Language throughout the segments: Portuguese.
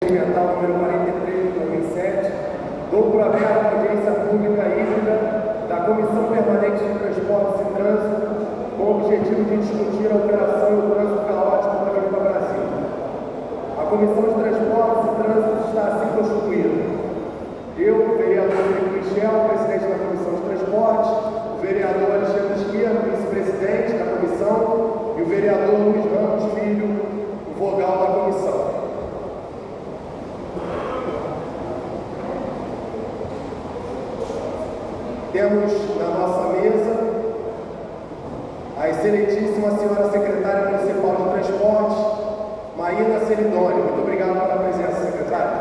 Regimental número 43 de 2007, dou por aberta a audiência pública híbrida da Comissão Permanente de Transportes e Trânsito, com o objetivo de discutir a operação e o trânsito caótico da Avenida Brasil. A Comissão de Transportes e Trânsito está assim constituída. Eu, o vereador Felipe Michel, presidente da Comissão de Transportes, o vereador Alexandre Esquerdo, vice-presidente da comissão, e o vereador Luiz Ramos Filho, o vogal da comissão. Temos na nossa mesa a excelentíssima senhora secretária municipal de transportes, Maína Celidônio. Muito obrigado pela presença, secretária.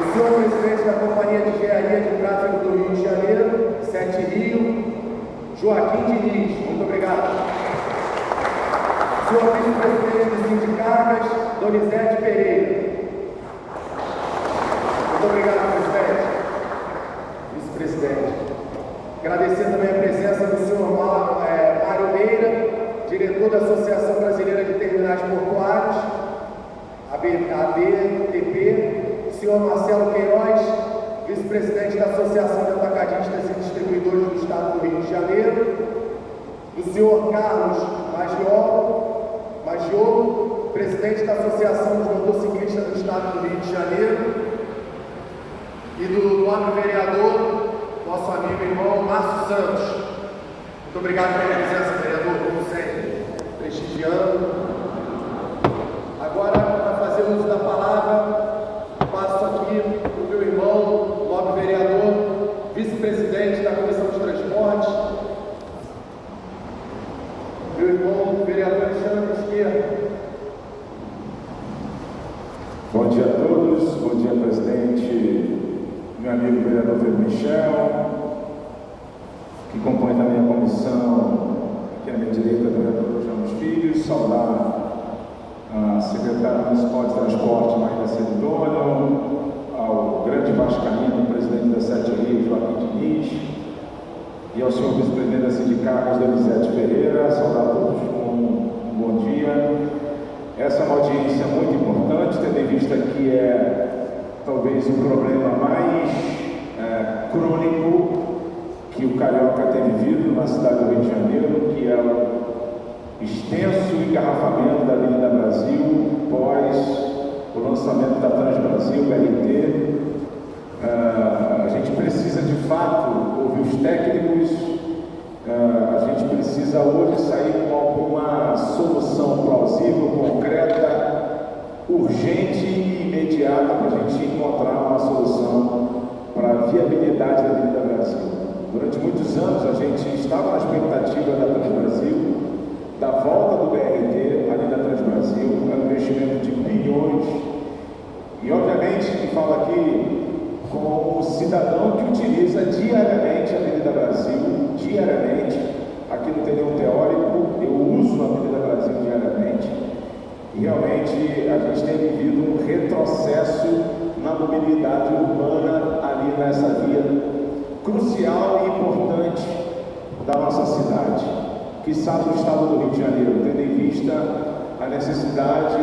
O senhor presidente da Companhia de Engenharia de Tráfego do Rio de Janeiro, 7 Rio, Joaquim Diniz. Muito obrigado. O senhor vice-presidente do Sindicatas, Donizete Pereira. Muito obrigado, presidente. Vice-presidente. Agradecer também a presença do senhor Mário Meira, diretor da Associação Brasileira de Terminais Portuários, ABTP, o senhor Marcelo Queiroz, vice-presidente da Associação de Atacadistas e Distribuidores do Estado do Rio de Janeiro, do senhor Carlos Maggiolo, presidente da Associação dos Motociclistas do Estado do Rio de Janeiro, e do nobre vereador, nosso amigo e irmão Márcio Santos. Muito obrigado pela presença, vereador, como sempre, prestigiando. Agora, para fazer uso da palavra, passo aqui para o meu irmão, nobre vereador, vice-presidente da Comissão de Transportes, meu irmão, vereador Alexandre Esquerdo. Bom dia a todos, bom dia, presidente. Meu amigo vereador Felipe Michel, que compõe também a comissão, aqui à minha direita, o vereador Ramos Filho, saudar a secretária municipal de transporte, Maína Celidônio, ao grande vascaíno, presidente da 7 Rio, Joaquim Diniz, e ao senhor vice-presidente da Sindicatas, Donizete Pereira, saudar a todos com um bom dia. Essa é uma audiência muito importante, tendo em vista que é talvez o problema mais crônico que o carioca tem vivido na cidade do Rio de Janeiro, que é o extenso engarrafamento da Avenida Brasil pós o lançamento da Transbrasil, BRT. A gente precisa de fato ouvir os técnicos, a gente precisa hoje sair com alguma solução plausível, concreta, urgente e imediata para a gente encontrar uma solução para a viabilidade da Avenida Brasil. Durante muitos anos a gente estava na expectativa da Transbrasil, da volta do BRT ali na Transbrasil, um investimento de bilhões. E obviamente falo aqui como cidadão que utiliza diariamente a Avenida Brasil, diariamente, aqui não tem nenhum teórico, eu uso a Avenida Brasil diariamente. E realmente a gente tem vivido um retrocesso na mobilidade urbana ali nessa via crucial e importante da nossa cidade, quiçá do estado do Rio de Janeiro, tendo em vista a necessidade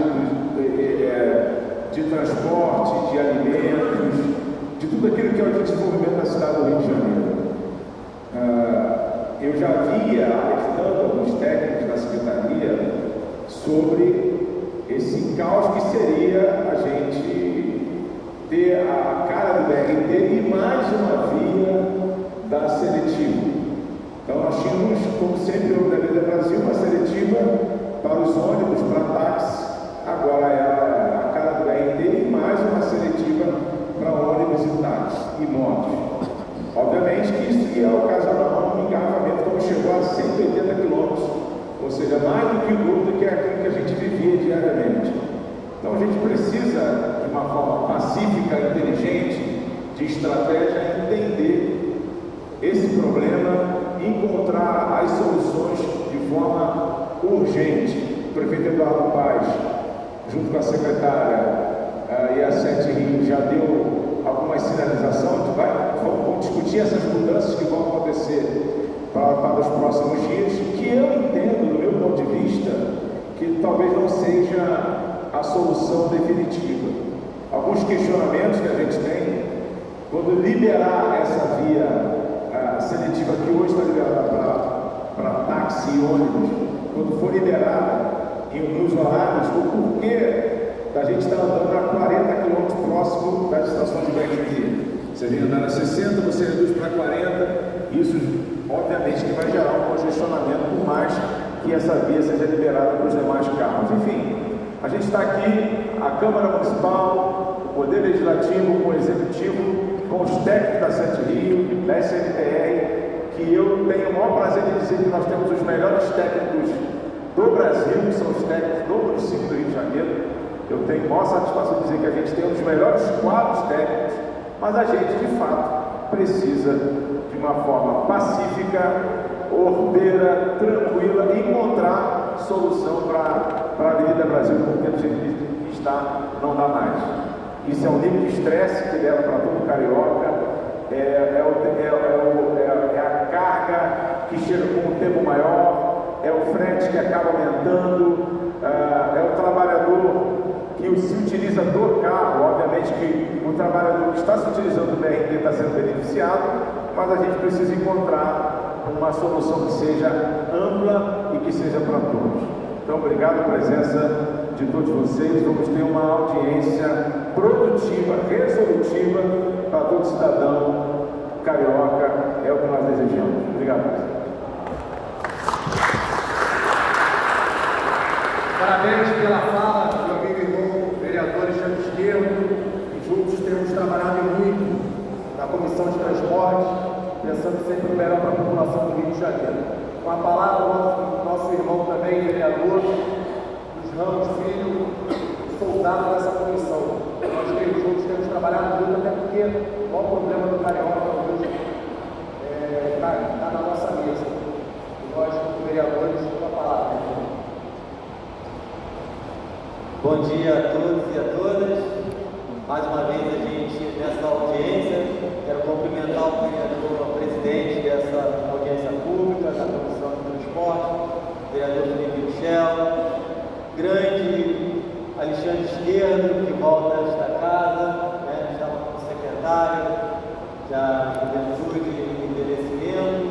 de transporte, de alimentos, de tudo aquilo que é o desenvolvimento da cidade do Rio de Janeiro. Eu já havia alertando alguns técnicos da Secretaria sobre esse caos que seria a gente ter a cara do BRT e mais uma via da seletiva. Então nós tínhamos, como sempre, na Avenida Brasil, uma seletiva para os ônibus, para táxi, agora é a cara do BRT e mais uma seletiva para ônibus e táxi e motos. Obviamente que isso ia ocasionar um engarrafamento como chegou a 180 quilômetros, ou seja, mais do que o dobro do que aquilo que a gente vivia diariamente. Então a gente precisa, de uma forma pacífica, inteligente, de estratégia, entender esse problema, encontrar as soluções de forma urgente. O prefeito Eduardo Paes, junto com a secretária e a 7 Rio, já deu alguma sinalização. Vamos discutir essas mudanças que vão acontecer para os próximos dias, que eu entendo, do meu ponto de vista, que talvez não seja a solução definitiva. Alguns questionamentos que a gente tem, quando liberar essa via seletiva que hoje está liberada para táxi e ônibus, quando for liberada nos horários, o porquê da gente estar andando a 40 km próximo das estações de BRT. Você vem andando a 60, você reduz para 40, isso obviamente que vai gerar um congestionamento, por mais que essa via seja liberada para os demais carros. Enfim, a gente está aqui, a Câmara Municipal, o Poder Legislativo, com o Executivo, com os técnicos da Sete Rio, da SNTR, que eu tenho o maior prazer de dizer que nós temos os melhores técnicos do Brasil, que são os técnicos do município do Rio de Janeiro. Eu tenho a maior satisfação de dizer que a gente tem um dos melhores quadros técnicos, mas a gente, de fato, precisa, de uma forma pacífica, ordeira, tranquila, encontrar solução para a Avenida Brasil, porque do jeito que está, não dá mais. Isso é um nível de estresse que leva para todo carioca, é a carga que chega com um tempo maior, é o frete que acaba aumentando, é o trabalhador que se utiliza do carro. Obviamente que o trabalhador que está se utilizando do BRT está sendo beneficiado, mas a gente precisa encontrar uma solução que seja ampla e que seja para todos. Então, obrigado pela presença de todos vocês. Vamos ter uma audiência produtiva, resolutiva para todo cidadão carioca, é o que nós desejamos. Obrigado, presidente. Parabéns pela fala, meu amigo e irmão, vereador Alexandre Esquerdo, e juntos temos trabalhado muito na Comissão de Transportes, pensando sempre no melhor para a população do Rio de Janeiro. Com a palavra, o nosso irmão também, vereador, dos Ramos Filho, soldado dessa comissão. Nós juntos temos trabalhado muito, até porque o maior problema do carioca hoje está na nossa mesa. E nós, como vereadores, com a palavra. Bom dia a todos e a todas. Mais uma vez a gente nessa audiência, quero cumprimentar o vereador, o presidente dessa audiência pública, da Comissão de Transporte, o vereador Felipe Michel, grande Alexandre Esquerdo, que volta a esta casa, né, estava como secretário da Juventude e Envelhecimento,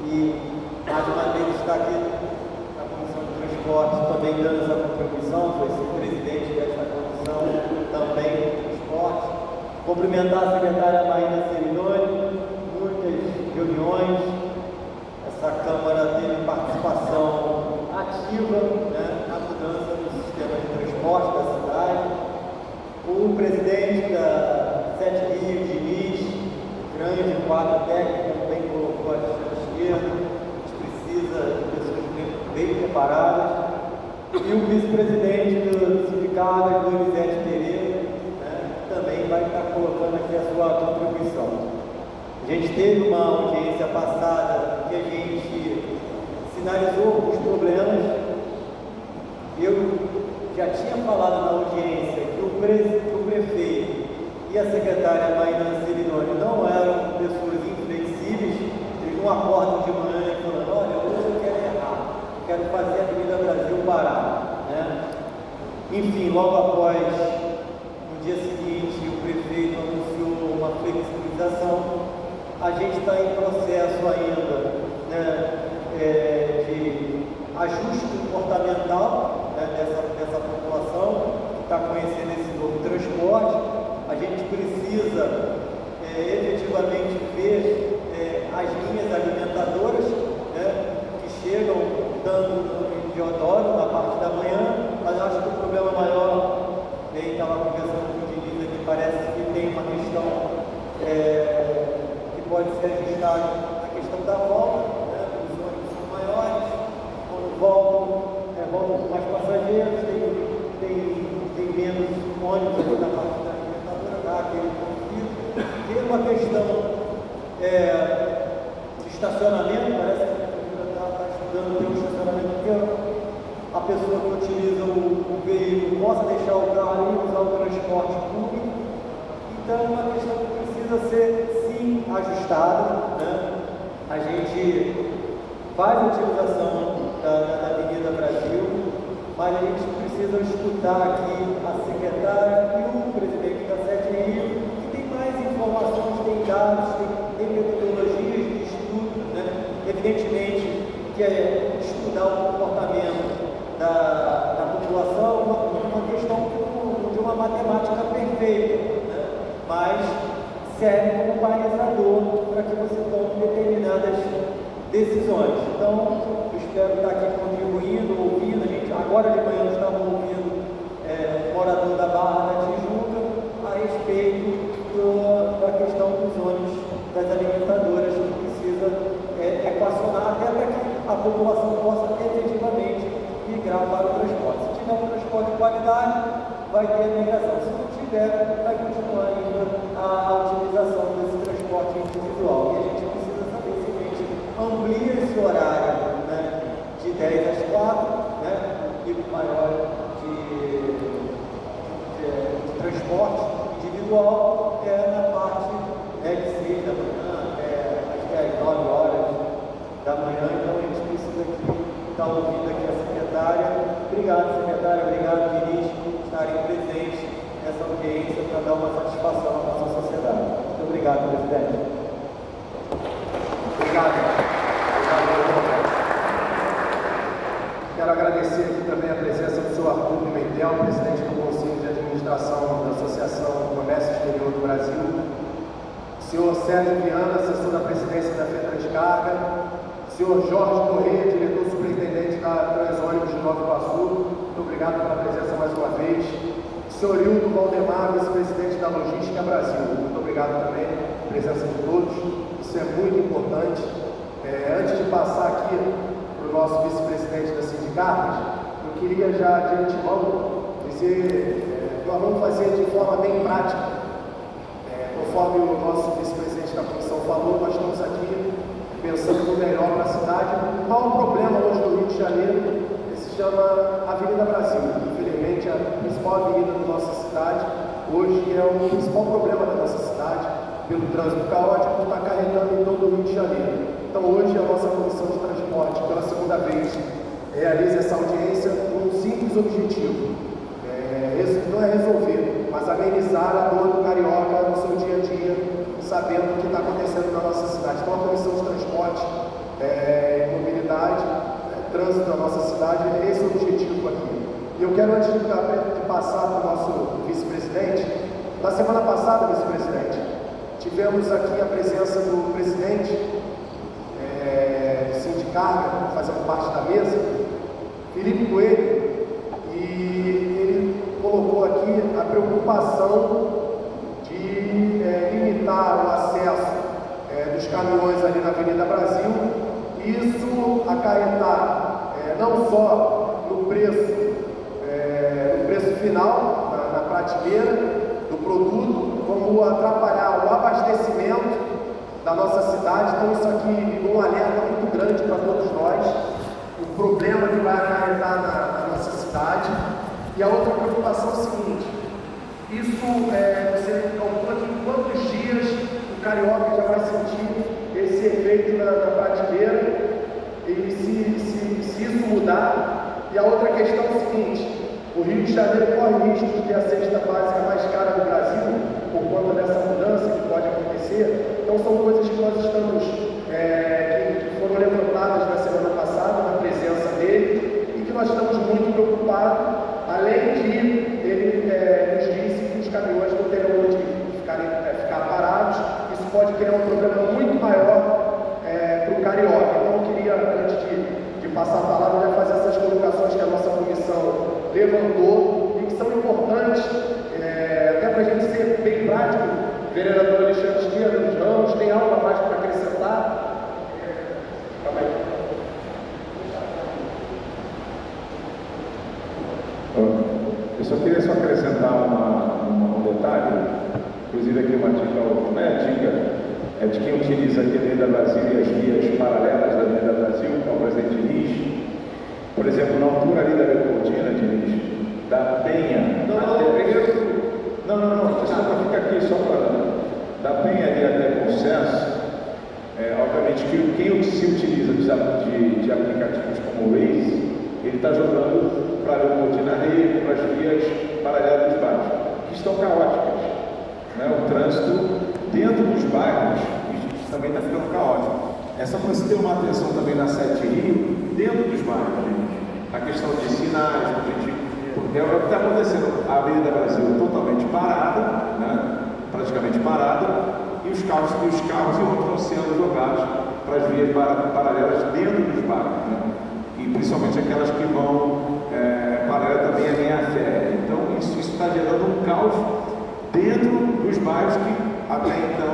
e mais uma vez está aqui na Comissão de Transporte também dando essa contribuição, foi presidente desta comissão também de transporte. Cumprimentar a secretária Marina Selinoni, muitas reuniões, essa Câmara teve participação ativa, né, na mudança do sistema de transporte da cidade. O presidente da Sete Rio, Diniz, grande quadro técnico, bem colocou a esquerda, a gente precisa de pessoas bem preparadas. E o vice-presidente do sindicato, Donizete Pereira, né, também vai estar colocando aqui a sua contribuição. A gente teve uma audiência passada que a gente sinalizou alguns problemas. Eu já tinha falado na audiência que o prefeito e a secretária Marina Selinoni não eram pessoas inflexíveis, eles não acordam de manhã e falando, olha, hoje eu quero errar, quero fazer a Avenida Brasil parar, né? Enfim, logo após, no dia seguinte, o prefeito anunciou uma flexibilização. A gente está em processo ainda, né, de ajuste comportamental, né, dessa população que está conhecendo esse novo transporte. A gente precisa efetivamente ver as linhas alimentadoras, né, que chegam tanto em Deodoro, na parte da manhã, mas acho que o problema maior, ele estava conversando com o Diniz aqui, parece que tem uma questão que pode ser ajustada na questão da volta, né, os ônibus são maiores, quando voltam mais passageiros, tem menos ônibus aqui na parte da alimentadora, dá aquele conflito. Tem uma questão de estacionamento, parece que a prefeitura está estudando ter um estacionamento que a pessoa que utiliza o veículo possa deixar o carro ali e usar o transporte público. Então é uma questão que precisa ser, sim, ajustada, né? A gente faz a utilização da Avenida Brasil, mas a gente precisa escutar aqui a secretária e o presidente da Sete Rio, que tem mais informações, tem dados, tem metodologias de estudo, né? Evidentemente que é estudar o comportamento da população, uma questão de uma matemática perfeita, né? Mas serve como balizador para que você tome determinadas decisões. Então, eu espero estar aqui contribuindo, ouvindo. A gente, agora de manhã, eu estava ouvindo morador da Barra da Tijuca a respeito da questão dos ônibus das alimentadoras que precisa equacionar até para que a população possa efetivamente migrar para o transporte. Se tiver um transporte de qualidade, vai ter a migração. Se não tiver, vai continuar ainda a utilização desse transporte individual. E a gente precisa saber se a gente amplia esse horário, né, de 10 às 4, né, um pico maior de transporte individual na parte de 6 da manhã, acho que às 9 horas da manhã. Então a gente precisa estar ouvindo aqui a secretária. Obrigado, secretária, obrigado, ministro, por estarem presentes nessa audiência para dar uma satisfação à nossa sociedade. Muito obrigado, presidente. Obrigado. Quero agradecer aqui também a presença do senhor Arthur Pimentel, presidente do Conselho de Administração da Associação do Comércio Exterior do Brasil, senhor Sérgio Viana, assessor da presidência da FETranscarga, senhor Jorge Corrêa, diretor superintendente da Transônibus de Nova Iguaçu, muito obrigado pela presença mais uma vez, senhor Hildo Valdemar, vice-presidente da Logística Brasil, muito obrigado também pela presença de todos, isso é muito importante. Antes de passar aqui para o nosso vice-presidente da Sindicatas, eu queria já de antemão dizer que nós vamos fazer de forma bem prática. Conforme o nosso vice-presidente da comissão falou, nós estamos aqui pensando no melhor para a cidade. Há um problema hoje no Rio de Janeiro, que se chama Avenida Brasil. Infelizmente, a principal avenida da nossa cidade hoje é o principal problema da nossa cidade, pelo trânsito caótico que está acarretando em todo o Rio de Janeiro. Então hoje a nossa Comissão de Transporte, pela segunda vez, realiza essa audiência com um simples objetivo. Não é resolver, mas amenizar a dor do carioca no seu dia a dia, sabendo o que está acontecendo na nossa cidade. Então a Comissão de Transporte, Mobilidade, Trânsito da nossa cidade, é esse o objetivo aqui. E eu quero, antes de passar para o nosso vice-presidente, na semana passada, vice-presidente, tivemos aqui a presença do presidente do Sindicarga, fazendo parte da mesa, Felipe Coelho, e ele colocou aqui a preocupação de limitar o acesso dos caminhões ali na Avenida Brasil, e isso acarretar não só no preço final, na prateleira do produto, como atrapalhar o abastecimento da nossa cidade. Então isso aqui ligou um alerta muito grande para todos nós, o problema que vai acarretar na nossa cidade. E a outra preocupação é o seguinte: isso você calcula que em quantos dias o carioca já vai sentir esse efeito na prateleira, e se isso mudar. E a outra questão é o seguinte: o Rio de Janeiro corre o risco de ter a cesta básica mais cara do Brasil por conta dessa mudança que pode acontecer. Então são coisas que nós estamos, que foram levantadas na semana passada, na presença dele, e que nós estamos muito preocupados, além de ele nos disse que os caminhões não terão onde ficar parados. Isso pode criar um problema muito maior para o carioca. Então eu queria, antes de passar a palavra, já fazer essas colocações que a nossa comissão levantou e que são importantes, até para a gente ser bem prático. Vereador Alexandre Esteira, dos Ramos, tem algo a mais para acrescentar? Calma aí. Eu só queria acrescentar um detalhe, inclusive aqui uma dica, não é dica, é de quem utiliza aqui a Avenida Brasil e as vias paralelas da Avenida Brasil, que é o presidente Diniz. Por exemplo, na altura ali da Leopoldina, Diniz, da Penha. Não, só fica aqui, só para. Da Penha ali até o Consenso, obviamente que quem se utiliza de aplicativos como o Waze, ele está jogando para Leopoldina Rei, para as vias paralelas dos bairros, que estão caóticas. Né? O trânsito dentro dos bairros também está ficando caótico. É só para você ter uma atenção também na 7 Rio, dentro dos bairros, gente. A questão de sinais, o que está acontecendo, a Avenida Brasil totalmente parada, né? Praticamente parada, e os carros estão sendo jogados para as vias paralelas dentro dos bairros, né? E principalmente aquelas que vão paralela também a meia-fé. Então isso está gerando um caos dentro dos bairros que até então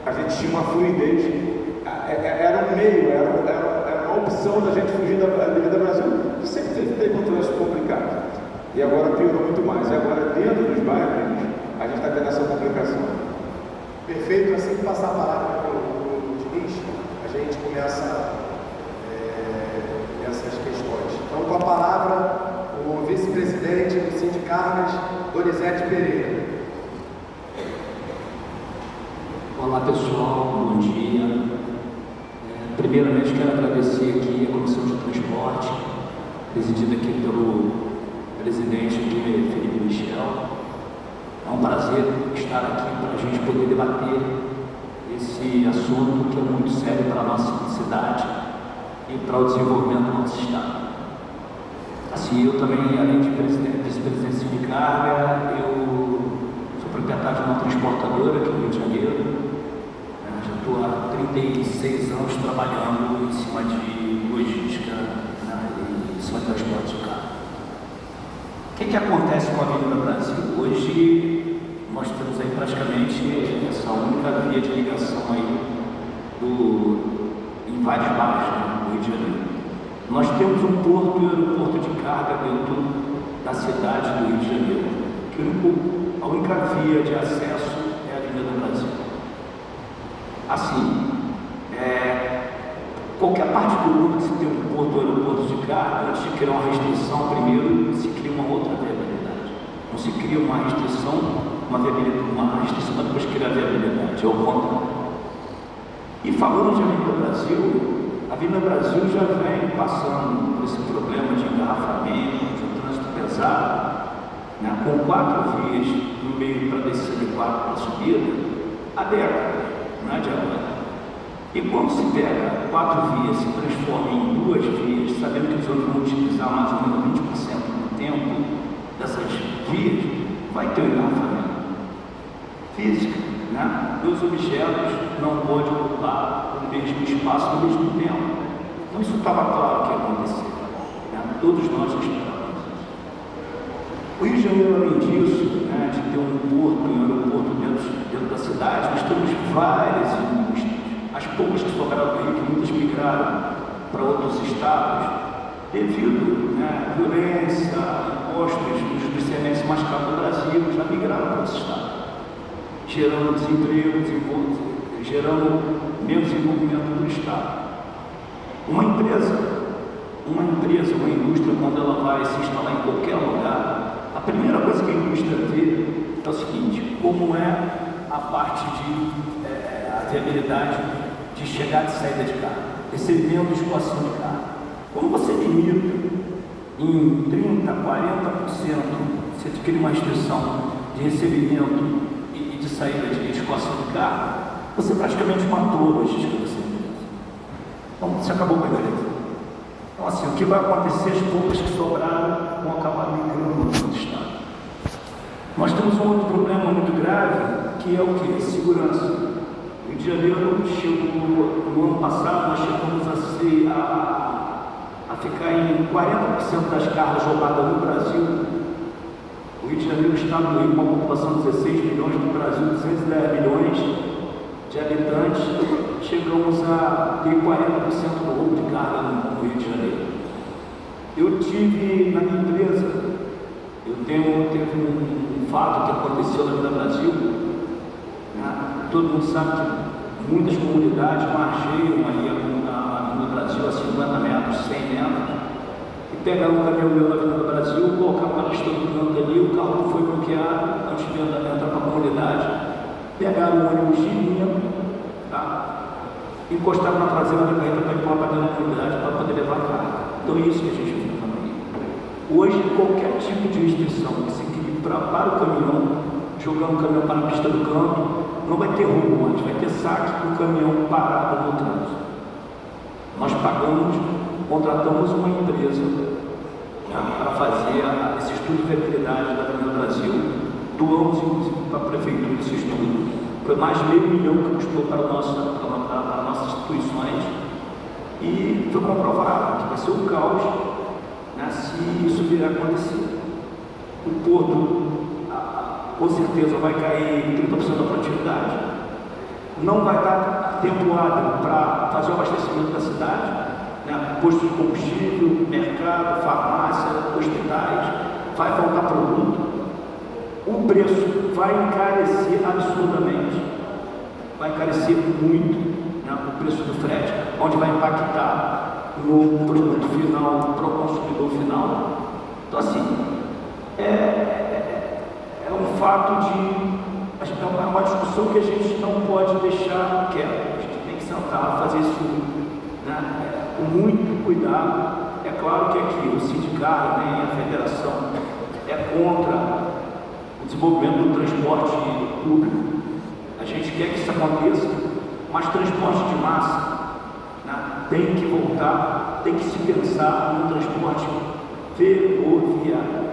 a gente tinha uma fluidez, era um meio, era uma opção da gente fugir da Avenida Brasil, que sempre teve um trânsito complicado. E agora piorou muito mais. E agora dentro dos bairros, a gente está tendo essa complicação. Perfeito. Assim que passar a palavra para o Diniz, a gente começa essas questões. Então, com a palavra, o vice-presidente do Sindicargas, Donizete Pereira. Olá pessoal, bom dia. Primeiramente quero agradecer aqui a Comissão de Transporte, presidida aqui pelo presidente aqui, Felipe Michel. É um prazer estar aqui para a gente poder debater esse assunto que é muito sério para a nossa cidade e para o desenvolvimento do nosso estado. Assim, eu também, além de vice-presidente de carga, eu sou proprietário de uma transportadora aqui no Rio de Janeiro. Já estou há 36 anos trabalhando em cima de logística, né, em cima de transporte de carga. O que acontece com a Avenida Brasil? Hoje nós temos aí praticamente essa única via de ligação aí em vários bairros, né, do Rio de Janeiro. Nós temos um porto e um aeroporto de carga dentro da cidade do Rio de Janeiro, que a única via de acesso é a Avenida Brasil. Assim, qualquer parte do mundo que se tem um porto ou aeroporto de carga, antes de criar uma restrição, primeiro se cria uma outra viabilidade. Não se cria uma restrição, uma restrição, mas depois cria a viabilidade, é o contrário. E falando de Avenida Brasil, a Avenida Brasil já vem passando por esse problema de engarrafamento, de um trânsito pesado, né, com 4 vias no meio para descer e 4 para subida, há décadas, não é de agora. E quando se pega 4 vias, se transforma em 2 vias, sabendo que os outros vão utilizar mais ou menos 20% do tempo dessas vias, vai ter um engarrafamento físico, né? 2 objetos não podem ocupar o mesmo espaço ao mesmo tempo. Então isso estava claro que ia acontecer, né? Todos nós esperávamos isso. O Rio de Janeiro, além disso, né, de ter um porto e um aeroporto dentro da cidade, nós temos várias indústrias. As poucas que sobraram do Rio, que muitas migraram para outros estados, devido à violência, impostos dos CMS mais caros do Brasil, já migraram para outros estados, gerando desemprego, gerando menos desenvolvimento do estado. Uma empresa, uma indústria, quando ela vai se instalar em qualquer lugar, a primeira coisa que a indústria vê é o seguinte: como é a parte de a viabilidade de chegada e saída de carga, recebimento e escoação de carga. Como você limita em 30%, 40%, você adquire uma restrição de recebimento e de saída de escoação de carga, você praticamente matou a logística dessa empresa. Então você acabou com a empresa. Então assim, o que vai acontecer, as poucas que sobraram vão acabar migrando no outro estado. Nós temos um outro problema muito grave, que é o que? Segurança. O Rio de Janeiro chegou, no ano passado, nós chegamos a ficar em 40% das cargas jogadas no Brasil. O Rio de Janeiro é um estado do Rio com uma população de 16 milhões, do Brasil 210 milhões de habitantes, chegamos a ter 40% do roubo de carga no Rio de Janeiro. Eu tive na minha empresa, teve um fato que aconteceu na Avenida Brasil, né? Todo mundo sabe que muitas comunidades marcheiam ali no Brasil a 50 metros, 100 metros, e pegaram um caminhão meu na Avenida Brasil, colocaram uma lista do canto ali, o carro foi bloqueado antes de entrar para a comunidade, pegaram um ônibus de linha, tá? Encostaram na traseira da carreta para empurrar para dentro da comunidade para poder levar a carga. Então é isso que a gente viu também. Hoje, qualquer tipo de restrição que se crie para o caminhão, jogar um caminhão para a pista do campo, não vai ter roubo mais, vai ter saque do caminhão parado no trânsito. Nós contratamos uma empresa para fazer esse estudo de viabilidade da Avenida Brasil, doamos inclusive para a prefeitura esse estudo. Foi mais de R$500 mil que custou para nossas instituições e foi comprovado que vai ser um caos, né, se isso vier a acontecer. O porto, com certeza, vai cair 30% da produtividade. Não vai dar tempo hábil para fazer o abastecimento da cidade, né, postos de combustível, mercado, farmácia, hospitais, vai faltar produto. O preço vai encarecer absurdamente, vai encarecer muito, né, o preço do frete, onde vai impactar no produto final, para o consumidor final. Então, assim, é um fato é uma discussão que a gente não pode deixar quieto. A gente tem que sentar, fazer isso, né, com muito cuidado. É claro que aqui o sindicato, né, a federação é contra o desenvolvimento do transporte público. A gente quer que isso aconteça, mas transporte de massa, né, tem que voltar, tem que se pensar no transporte ferroviário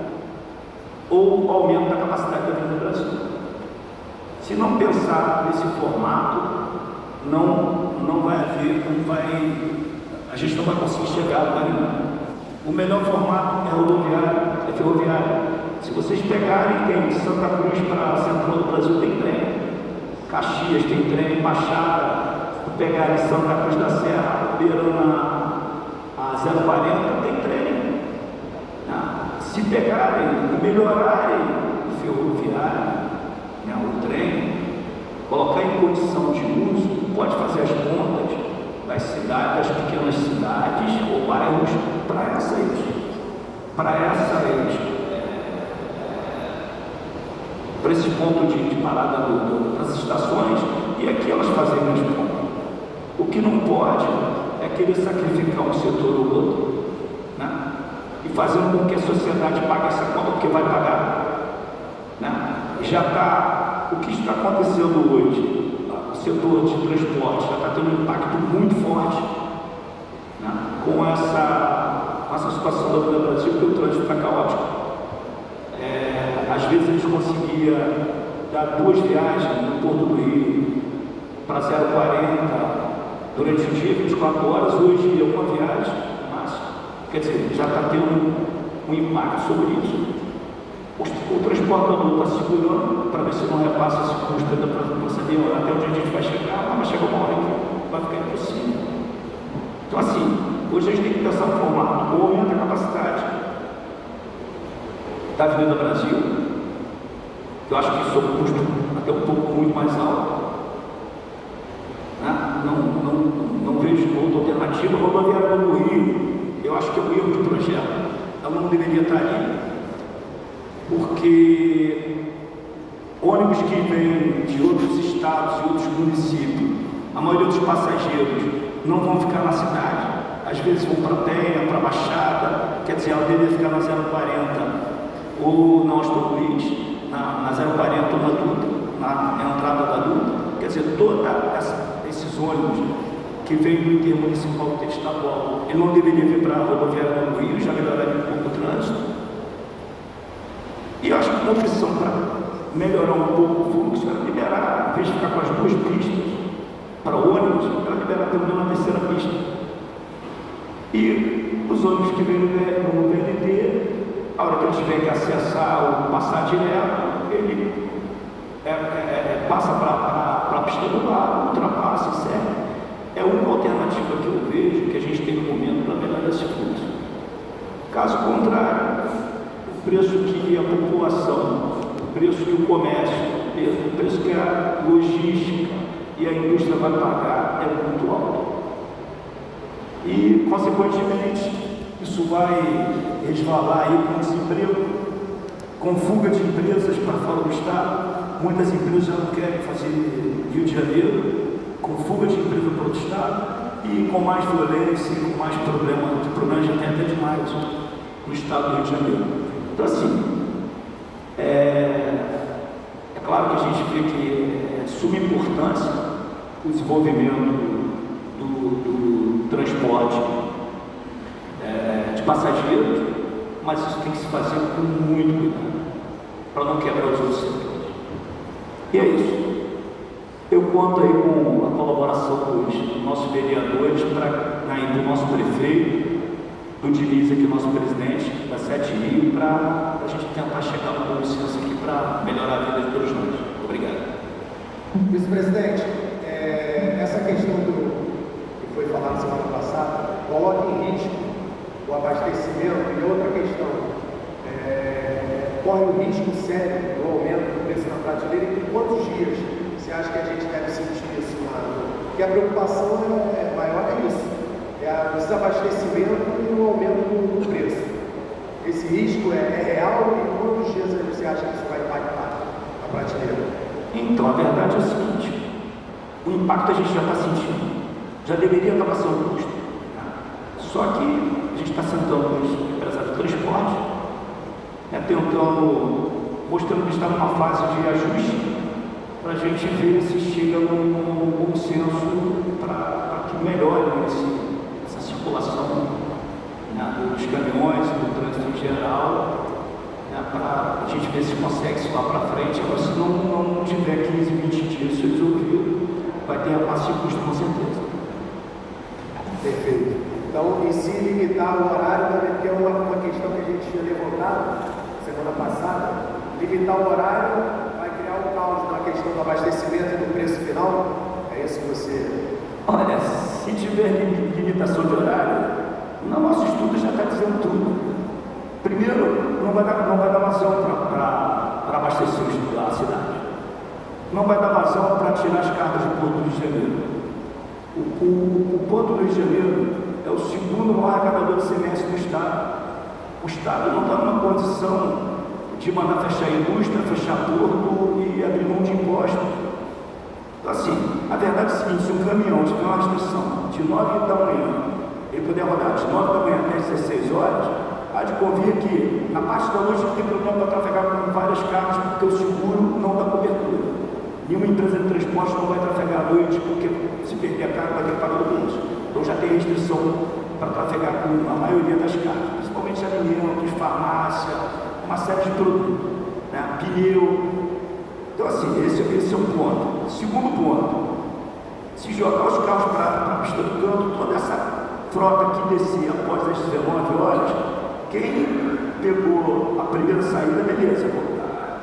ou aumento da capacidade da Avenida Brasil. Se não pensar nesse formato, não vai haver, a gente não vai conseguir chegar a lugar nenhum. O melhor formato é rodoviário, é ferroviário. Se vocês pegarem, tem de Santa Cruz para a Central do Brasil tem trem, Caxias tem trem, Baixada, pegarem Santa Cruz da Serra, beirando a 040 tem trem. Se pegarem e melhorarem o ferroviário, né, o trem, colocar em condição de uso, pode fazer as pontas das cidades, das pequenas cidades ou bairros para esse ponto de parada das estações, e aqui elas fazem as pontas. O que não pode é querer sacrificar um setor ou outro, né, e fazendo com que a sociedade pague essa conta, porque vai pagar, né? Já está, o que está acontecendo hoje, o setor de transporte já está tendo um impacto muito forte, né, com essa situação da Avenida Brasil, porque o trânsito está caótico. Às vezes a gente conseguia dar 2 viagens no Porto do Rio para 040 durante o dia, 24 horas, hoje é uma viagem, mas, quer dizer, já está tendo um impacto sobre isso. O transportador está segurando para ver se não repassa esse custo ainda para saber até onde a gente vai chegar, mas vai chegar uma hora que vai ficar impossível. Então, assim, hoje a gente tem que pensar no formato, ou aumenta a capacidade da Avenida Brasil, que eu acho que isso é um custo até um pouco muito mais alto, né? Não vejo outra alternativa. A rodoviária do Rio, eu acho que é um erro de projeto, ela não deveria estar ali, porque ônibus que vêm de outros estados e outros municípios, a maioria dos passageiros não vão ficar na cidade, às vezes vão para a Penha, para a Baixada, quer dizer, ela deveria ficar na 040 ou na Austin Luiz, na 040 ou na Dutra, na entrada da Dutra. Quer dizer, todos esses ônibus que vêm do intermunicipal do estadual, ele não deveria vir para a rodoviária do Rio, já melhoraria um pouco o trânsito. E eu acho que uma opção para melhorar um pouco o fluxo era liberar, em vez de ficar com as 2 pistas para ônibus, era liberar também uma 3ª pista. E os ônibus que vêm no VLT, a hora que eles tiverem que acessar ou passar direto, ele passa para a pista do lado, ultrapassa e segue. É uma alternativa que eu vejo que a gente tem no momento para melhorar esse fluxo. Caso contrário, o preço que a população, o preço que o comércio, o preço que a logística e a indústria vai pagar é muito alto. E, consequentemente, isso vai resvalar aí com desemprego, com fuga de empresas para fora do estado. Muitas empresas já não querem fazer Rio de Janeiro, com fuga de empresa para outro estado e com mais violência, com mais problemas, de tem até demais. no estado do Rio de Janeiro. Então, assim, é claro que a gente vê que é de suma importância o desenvolvimento do transporte de passageiros, mas isso tem que se fazer com muito cuidado, para não quebrar os outros setores. E é isso. Eu conto aí com a colaboração dos nossos vereadores, do nosso prefeito, do Diniz aqui, nosso presidente da 7 Rio, para a gente tentar chegar no bom senso aqui para melhorar a vida de todos nós. Obrigado. Vice-presidente, essa questão que foi falada semana passada coloca em risco o abastecimento, e outra questão, corre um risco sério do aumento do preço na prateleira. E por quantos dias você acha que a gente deve sentir isso? Porque a preocupação maior é isso, o desabastecimento e o aumento do preço. Esse risco é real, e quantos dias você acha que isso vai impactar a prateleira? Então, a verdade é o seguinte: o impacto a gente já está sentindo, já deveria estar passando o custo. Só que a gente está sentando com os empresários de transporte, tentando, mostrando que está numa fase de ajuste, para a gente ver se chega num bom senso para que melhore essa circulação dos caminhões, do trânsito em geral, para a gente ver se consegue isso lá para frente. Agora, se não tiver 15, 20 dias isso resolvido, vai ter a passe de custo com certeza. Perfeito. Então, e se limitar o horário, porque é uma questão que a gente tinha levantado semana passada, limitar o horário vai criar um caos na questão do abastecimento e do preço final? É isso que você... Olha, se tiver limitação de horário, no nosso estudo já está dizendo tudo. Primeiro, não vai dar vazão para abastecer a cidade. Não vai dar vazão para tirar as cargas do Porto do Rio de Janeiro. O Porto do Rio de Janeiro é o segundo maior arrecadador de semestre do Estado. O Estado não está numa condição de mandar fechar a indústria, fechar porto e abrir mão de impostos. Então, assim, a verdade é a seguinte: se um caminhão tiver uma restrição de 9 da manhã, ele puder rodar de 9 da manhã até 16 horas, há de convir que na parte da noite tem problema para trafegar com várias cargas, porque o seguro não dá cobertura. Nenhuma empresa de transporte não vai trafegar à noite, porque se perder a carga vai ter que pagar o preço. Então já tem restrição para trafegar com a maioria das cargas, principalmente alimentos, farmácia, uma série de produtos, pneu. Então, assim, esse é um ponto. Segundo ponto, se jogar os carros para a pista do canto, toda essa frota que descia após as 19 horas, quem pegou a primeira saída, beleza,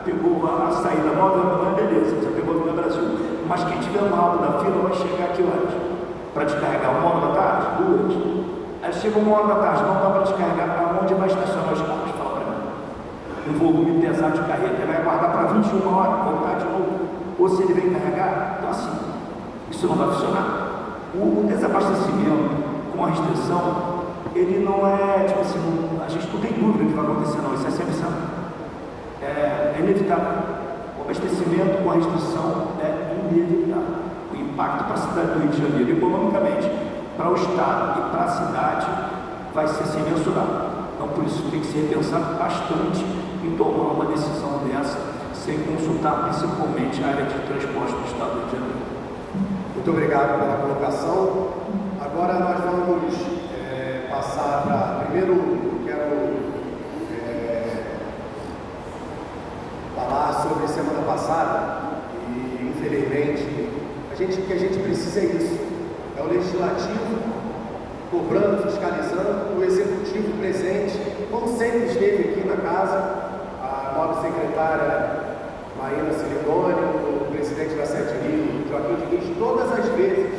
pegou a saída 9 da manhã, beleza, você pegou no Brasil. Mas quem tiver no alto da fila vai chegar aqui horas para descarregar 1 hora da tarde, 2. Aí chega 1 hora da tarde, não dá para descarregar, aonde vai estacionar os carros? Fala para mim. Um volume pesado de carreta, ele vai aguardar para 21 horas, voltar de novo, ou se ele vem carregar. Então, assim, isso não vai funcionar. O desabastecimento com a restrição, ele não é, tipo assim, a gente não tem dúvida que vai acontecer, não, isso é sempre certo. É inevitável. O abastecimento com a restrição é inevitável. O impacto para a cidade do Rio de Janeiro, economicamente, para o Estado e para a cidade, vai ser sem mensurável. Então, por isso, tem que ser repensado bastante em tomar uma decisão dessa, sem consultar principalmente a área de transporte do Estado do Rio de Janeiro. Muito obrigado pela colocação. Agora nós vamos passar para... Primeiro, eu quero falar sobre semana passada, e infelizmente, o que a gente precisa é isso. É o Legislativo cobrando, fiscalizando, o Executivo presente, como sempre esteve aqui na casa, a nova secretária Maína Celidônio, o presidente da 7 Rio, Joaquim Diniz, todas as vezes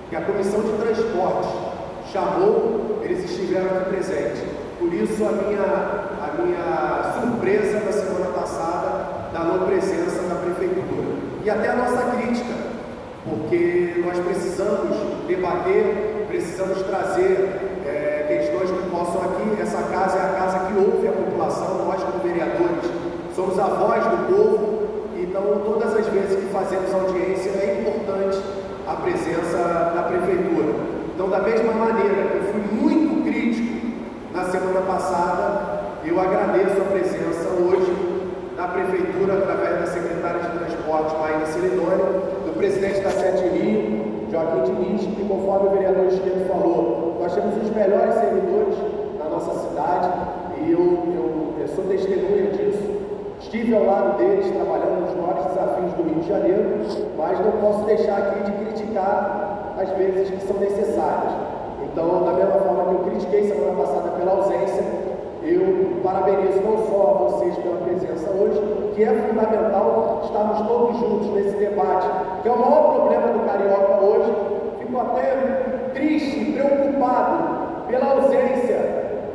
que a Comissão de Transporte chamou, eles estiveram aqui presentes. Por isso a minha surpresa da semana passada da não presença da Prefeitura. E até a nossa crítica, porque nós precisamos debater, precisamos trazer questões que possam aqui. Essa casa é a casa que ouve a população, nós como vereadores somos a voz do povo, então todas as vezes que fazemos audiência é importante a presença da Prefeitura. Então, da mesma maneira que eu fui muito crítico na semana passada. Eu agradeço a presença hoje da Prefeitura, através da Secretária de Transporte, Maíra Celidônia, do presidente da Sete Rio, Joaquim Diniz, e conforme o vereador Esquerdo falou, nós temos os melhores servidores na nossa cidade, e eu sou testemunha disso. Estive ao lado deles, trabalhando nos maiores desafios do Rio de Janeiro, mas não posso deixar aqui de criticar as vezes que são necessárias. Então, da mesma forma que eu critiquei semana passada pela ausência, eu parabenizo não só a vocês pela presença hoje, que é fundamental estarmos todos juntos nesse debate, que é o maior problema do Carioca hoje. Fico até triste, preocupado pela ausência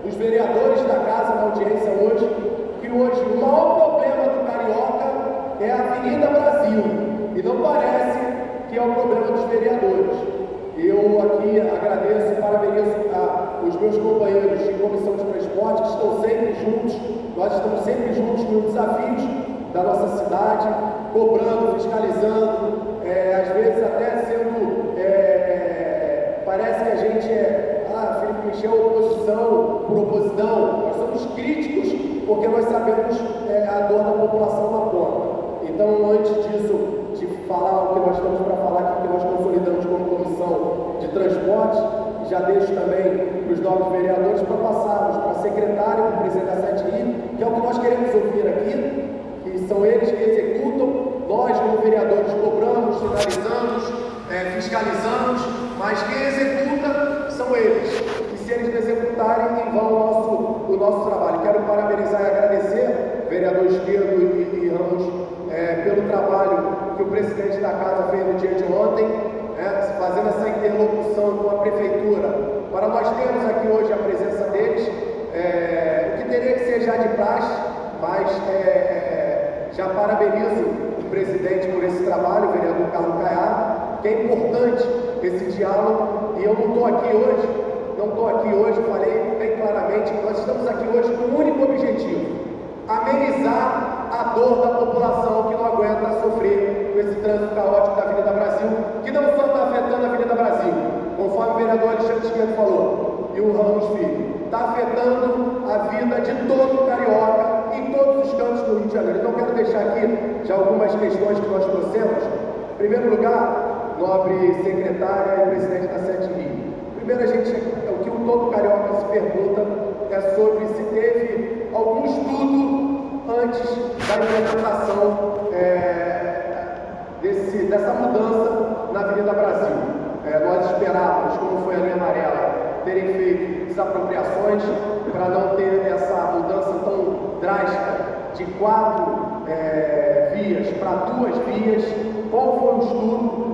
dos vereadores da casa na audiência hoje, que hoje o maior problema do Carioca é a Avenida Brasil, e não parece que é o problema dos vereadores. Eu aqui agradeço e parabenizo os meus companheiros de comissão de transporte, que estão sempre juntos. Nós estamos sempre juntos nos desafios da nossa cidade, cobrando, fiscalizando, às vezes até sendo, parece que a gente Felipe Michel, oposição por oposição. Nós somos críticos porque nós sabemos a dor da população na ponta. Então, antes disso, de falar o que nós estamos para falar aqui, que nós consolidamos como comissão de transporte, já deixo também para os novos vereadores para passarmos para a secretária, para o presidente da Sete Rio, que é o que nós queremos ouvir aqui, que são eles que executam. Nós, como vereadores, cobramos, sinalizamos, fiscalizamos, mas quem executa são eles. E se eles não executarem, em vão o nosso trabalho. Quero parabenizar e agradecer, vereador Esquerdo e Ramos, pelo trabalho que o presidente da casa fez no dia de ontem, fazendo essa interlocução com a prefeitura, para nós termos aqui hoje a presença deles, o que teria que ser já de praxe, mas já parabenizo o presidente por esse trabalho, o vereador Carlos Caiado, que é importante esse diálogo, e eu não estou aqui hoje, falei bem claramente, nós estamos aqui hoje com um único objetivo: amenizar a dor da população que não aguenta sofrer com esse trânsito caótico da Avenida Brasil, que não só está afetando a Avenida Brasil, conforme o vereador Alexandre Esquerdo falou, e o Ramos Filho, está afetando a vida de todo o Carioca em todos os cantos do Rio de Janeiro. Então, quero deixar aqui já algumas questões que nós trouxemos. Em primeiro lugar, nobre secretária e presidente da Sete Rio, primeiro, o que o todo carioca se pergunta é sobre se teve algum estudo antes da implementação dessa mudança na Avenida Brasil. Nós esperávamos, como foi a linha amarela, terem feito desapropriações para não ter essa mudança tão drástica de 4 vias para 2 vias. Qual foi o estudo?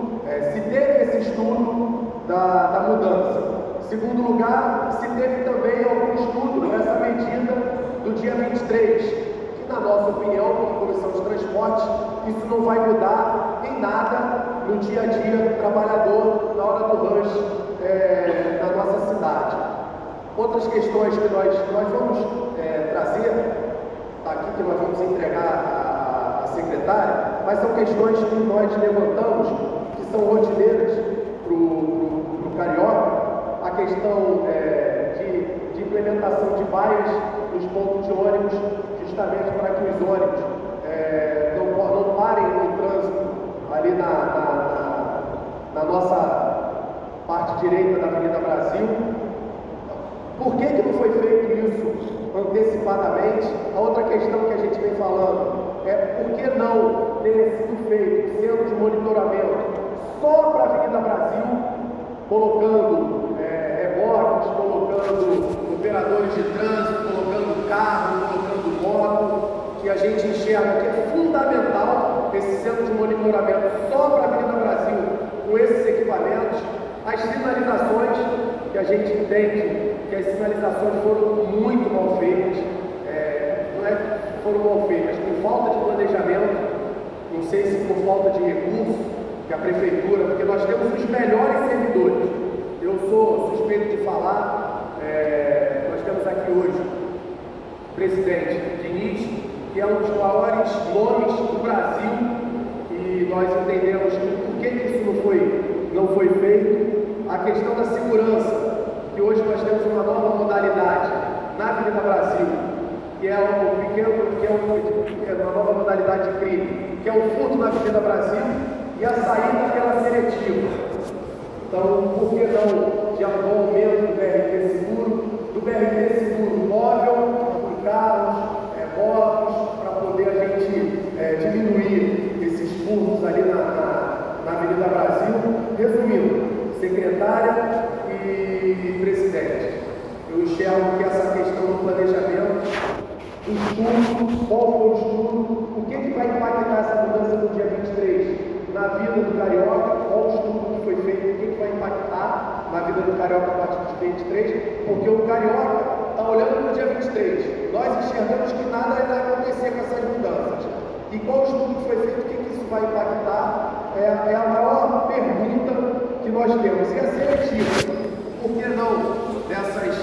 Se teve esse estudo da mudança. Em segundo lugar, se teve também algum estudo nessa medida do dia 23, que, na nossa opinião, como comissão de transporte, isso não vai mudar em nada no dia a dia do trabalhador na hora do rush na nossa cidade. Outras questões que nós vamos trazer, aqui que nós vamos entregar à secretária, mas são questões que nós levantamos, que são rotineiras para o Carioca. A questão de implementação de baias nos pontos de ônibus, justamente para que os ônibus não parem no trânsito ali na nossa parte direita da Avenida Brasil. Por que não foi feito isso antecipadamente? A outra questão que a gente vem falando é por que não ter sido feito centro de monitoramento só para a Avenida Brasil, colocando reboques, colocando operadores de trânsito, colocando carro, colocando moto, que a gente enxerga que é fundamental esse centro de monitoramento só para a Avenida Brasil, com esses equipamentos. As sinalizações, que a gente entende que as sinalizações foram muito mal feitas, não é que foram mal feitas, por falta de planejamento, não sei se por falta de recurso, que a prefeitura, porque nós temos os melhores servidores. Eu sou suspeito de falar, nós temos aqui hoje o presidente Diniz, que é um dos maiores nomes do Brasil, e nós entendemos por que isso não foi feito. A questão da segurança, que hoje nós temos uma nova modalidade, na Avenida Brasil, que é uma nova modalidade de crime, que é o furto na Avenida Brasil e a saída pela seletiva. Então, por que não de aumento do BRT Seguro, móvel, por carros, motos, para poder a gente diminuir esses furtos ali na Avenida Brasil. Resumindo, secretária e presidente, eu enxergo que essa questão do planejamento, o estudo, qual foi o estudo, o que vai impactar essa mudança no dia 23 na vida do Carioca, qual o estudo que foi feito, o que vai impactar na vida do Carioca a partir de 23, porque o Carioca está olhando para o dia 23, nós enxergamos que nada vai acontecer com essas mudanças. E qual o estudo que foi feito, o que isso vai impactar, é a maior pergunta que nós temos. E a seletiva, por que não dessas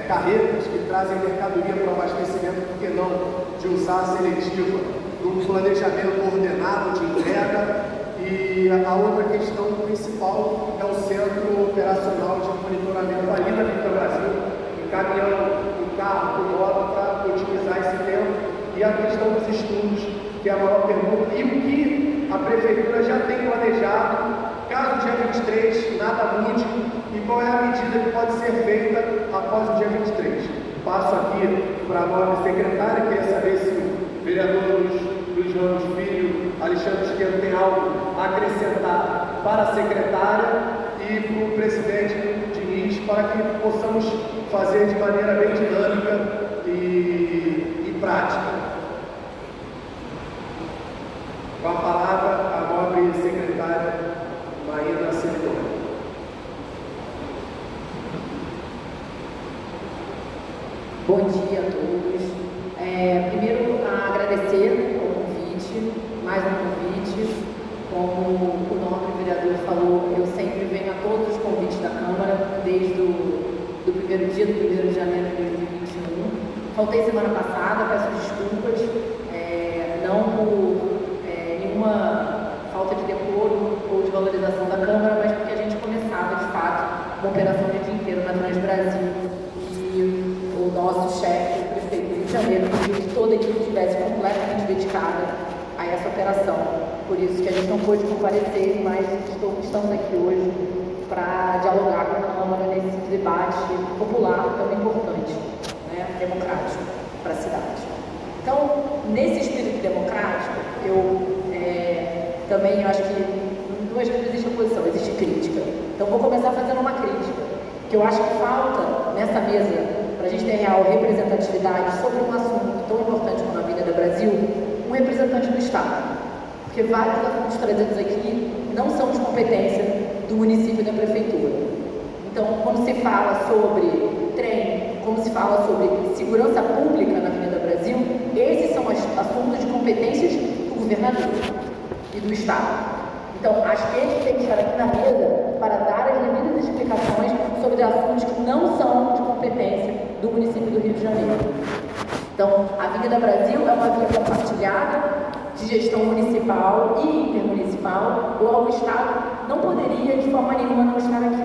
carretas que trazem mercadoria para o abastecimento, por que não de usar a seletiva num planejamento ordenado de entrega? E a outra questão principal é o centro operacional de monitoramento ali na Avenida Brasil, encaminhando o carro, o moto para otimizar esse tempo, e a questão dos estudos, que é a maior pergunta, e o que a Prefeitura já tem planejado, caso dia 23 nada mude, e qual é a medida que pode ser feita após o dia 23. Passo aqui para a nobre secretária, queria saber se o vereador Luiz Ramos Filho, Alexandre Esquerdo, tem algo a acrescentar para a secretária e para o presidente Diniz, para que possamos fazer de maneira bem dinâmica e prática. Com a palavra, a nobre secretária Maína Celedônia. Bom dia a todos. Primeiro, agradecer o convite, mais um convite. Como o nobre vereador falou, eu sempre venho a todos os convites da Câmara, desde do primeiro dia, do 1º de janeiro de 2021. Faltei semana passada, peço desculpas, não por nenhuma falta de decoro ou de valorização da Câmara, mas porque a gente começava, de fato, uma operação de dia inteiro na Transbrasil, e o nosso chefe, o prefeito do Rio de Janeiro, pediu que toda a equipe estivesse completamente dedicada a essa operação. Por isso que a gente não pôde comparecer, mas estamos aqui hoje para dialogar com a Câmara nesse debate popular tão importante, né, democrático para a cidade. Então, nesse espírito democrático, eu também acho que não existe oposição, existe crítica. Então, vou começar fazendo uma crítica, que eu acho que falta nessa mesa, para a gente ter real representatividade sobre um assunto tão importante como a Avenida Brasil, um representante do Estado. Porque vários assuntos trazidos aqui não são de competência do município e da prefeitura. Então, quando se fala sobre trem, quando se fala sobre segurança pública na Avenida Brasil, esses são assuntos de competências do governador e do Estado. Então, acho que eles têm que estar aqui na mesa para dar as devidas explicações sobre assuntos que não são de competência do município do Rio de Janeiro. Então, a Avenida Brasil é uma via compartilhada de gestão municipal e intermunicipal, ou o Estado não poderia, de forma nenhuma, não estar aqui.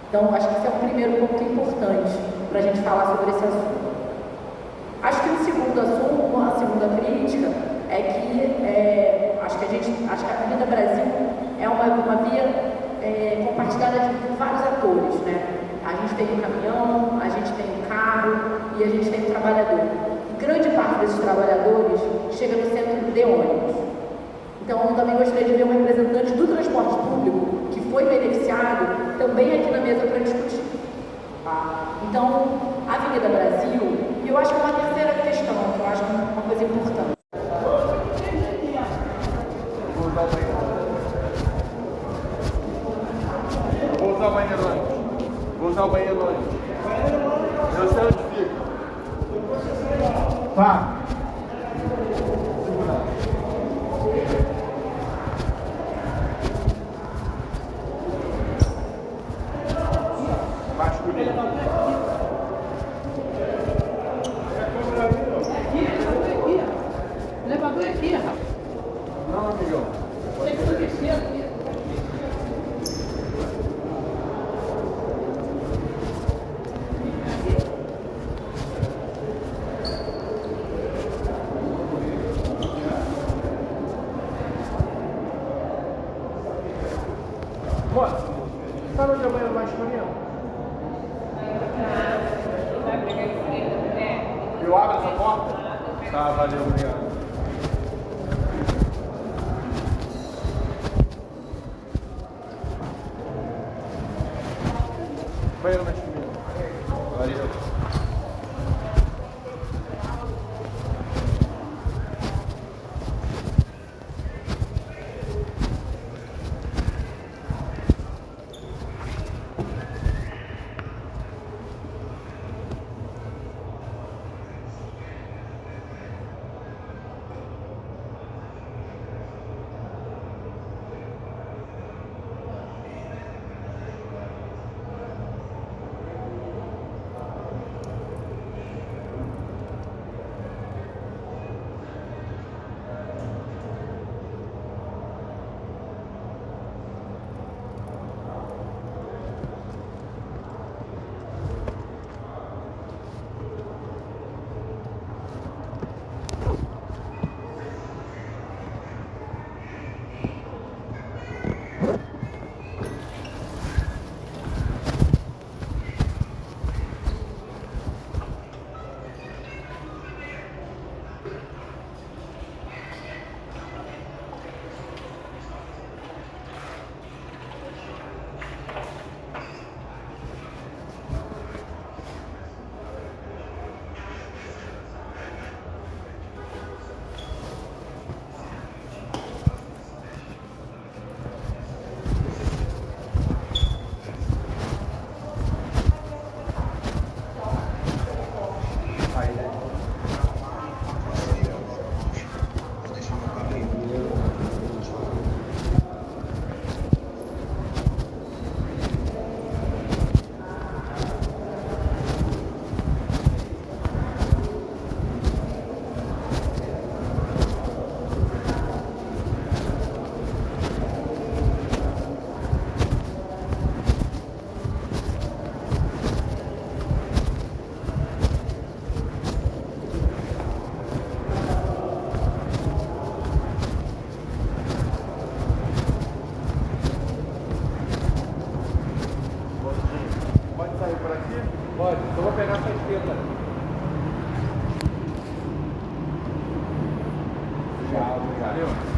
Então, acho que esse é um primeiro ponto importante para a gente falar sobre esse assunto. Acho que o segundo assunto, a segunda crítica, é que acho que a Avenida Brasil é uma via compartilhada de vários atores, né? A gente tem o caminhão, a gente tem o carro e a gente tem o trabalhador. E grande parte desses trabalhadores chega no centro de ônibus. Então, eu também gostaria de ver um representante do transporte público que foi beneficiado também aqui na mesa para discutir. Tá? Então, a Avenida Brasil, e eu acho que é uma terceira questão, que eu acho que é uma coisa importante. Vou usar o banheiro antes. Vou usar o banheiro antes. Eu sei onde fica. Tá. Elevador é aqui, rapaz. Não, amigão. Tem que subir aqui. escolhendo. Eu abro essa porta? Tá, valeu, obrigado. Banheiro masculino. Valeu. Pode, eu vou pegar essa esquerda. Tchau, obrigado. Valeu.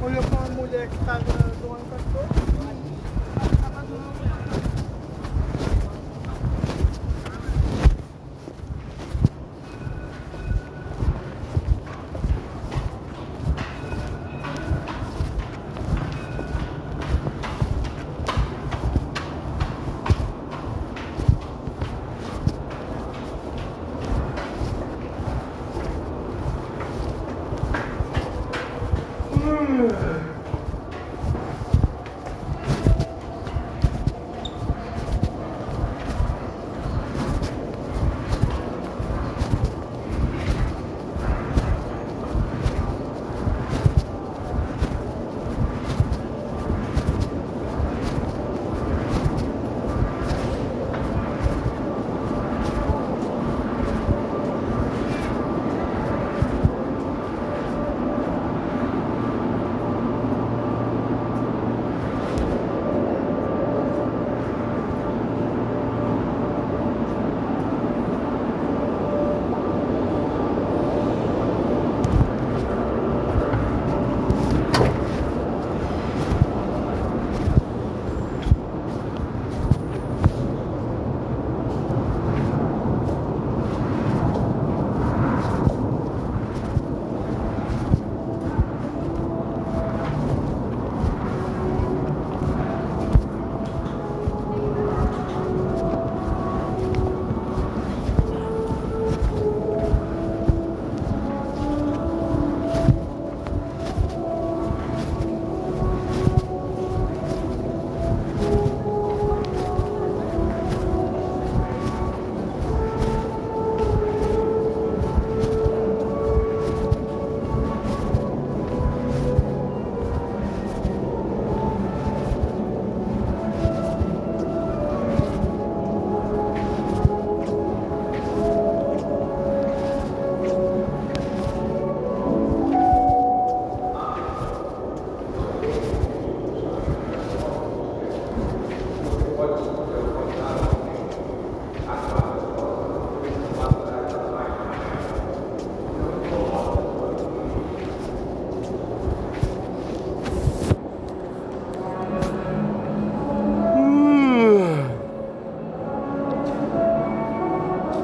Olhou para uma mulher que estava doando cachorro.